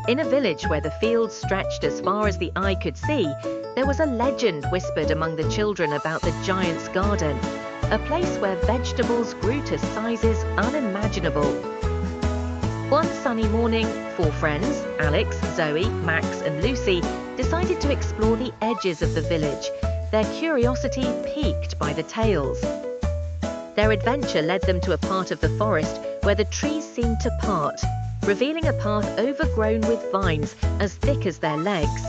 In a village where the fields stretched as far as the eye could see, there was a legend whispered among the children about the giant's garden, a place where vegetables grew to sizes unimaginable. One sunny morning, 4 friends, Alex, Zoe, Max and Lucy, decided to explore the edges of the village, their curiosity piqued by the tales. Their adventure led them to a part of the forest where the trees seemed to part, revealing a path overgrown with vines as thick as their legs.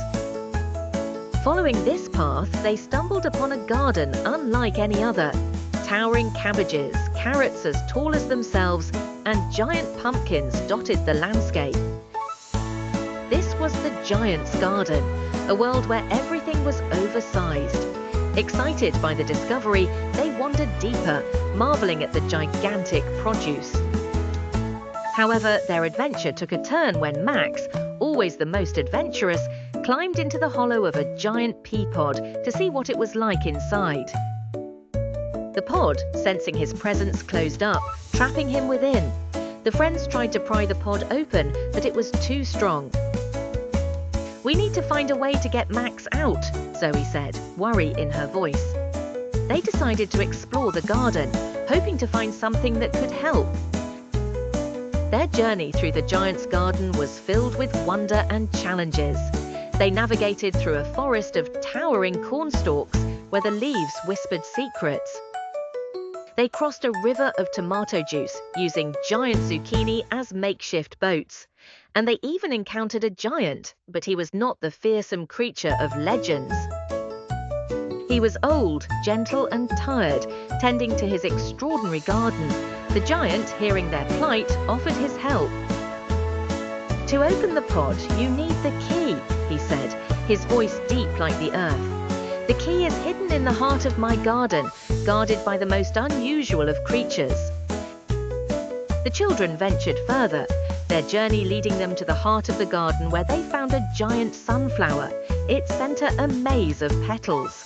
Following this path, they stumbled upon a garden unlike any other. Towering cabbages, carrots as tall as themselves, and giant pumpkins dotted the landscape. This was the giant's garden, a world where everything was oversized. Excited by the discovery, they wandered deeper, marveling at the gigantic produce. However, their adventure took a turn when Max, always the most adventurous, climbed into the hollow of a giant pea pod to see what it was like inside. The pod, sensing his presence, closed up, trapping him within. The friends tried to pry the pod open, but it was too strong. "We need to find a way to get Max out," Zoe said, worry in her voice. They decided to explore the garden, hoping to find something that could help. Their journey through the giant's garden was filled with wonder and challenges. They navigated through a forest of towering cornstalks where the leaves whispered secrets. They crossed a river of tomato juice using giant zucchini as makeshift boats. And they even encountered a giant, but he was not the fearsome creature of legends. He was old, gentle and tired, tending to his extraordinary garden. The giant, hearing their plight, offered his help. "To open the pod, you need the key," he said, his voice deep like the earth. "The key is hidden in the heart of my garden, guarded by the most unusual of creatures." The children ventured further, their journey leading them to the heart of the garden where they found a giant sunflower, its center a maze of petals.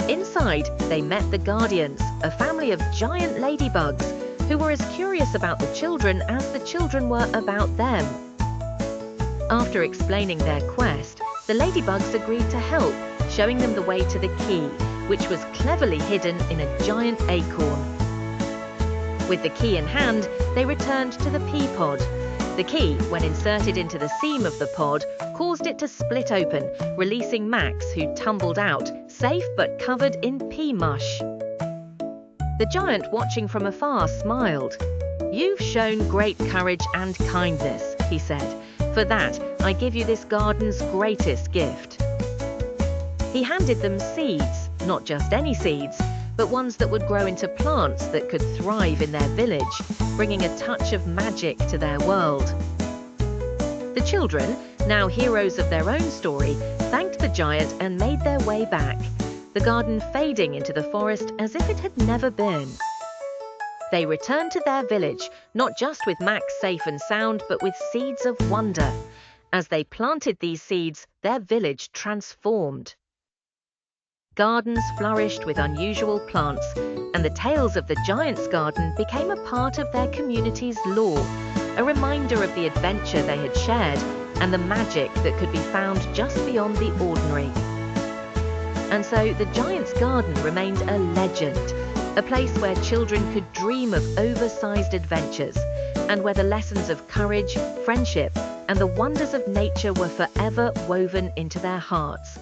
Inside, they met the guardians, a family of giant ladybugs, who were as curious about the children as the children were about them. After explaining their quest, the ladybugs agreed to help, showing them the way to the key, which was cleverly hidden in a giant acorn. With the key in hand, they returned to the pea pod. The key, when inserted into the seam of the pod, caused it to split open, releasing Max, who tumbled out, safe but covered in pea mush. The giant, watching from afar, smiled. "You've shown great courage and kindness," he said. "For that, I give you this garden's greatest gift." He handed them seeds, not just any seeds, but ones that would grow into plants that could thrive in their village, bringing a touch of magic to their world. The children, now heroes of their own story, thanked the giant and made their way back, the garden fading into the forest as if it had never been. They returned to their village, not just with Max safe and sound, but with seeds of wonder. As they planted these seeds, their village transformed. Gardens flourished with unusual plants, and the tales of the giant's garden became a part of their community's lore, a reminder of the adventure they had shared and the magic that could be found just beyond the ordinary. And so the giant's garden remained a legend, a place where children could dream of oversized adventures, and where the lessons of courage, friendship, and the wonders of nature were forever woven into their hearts.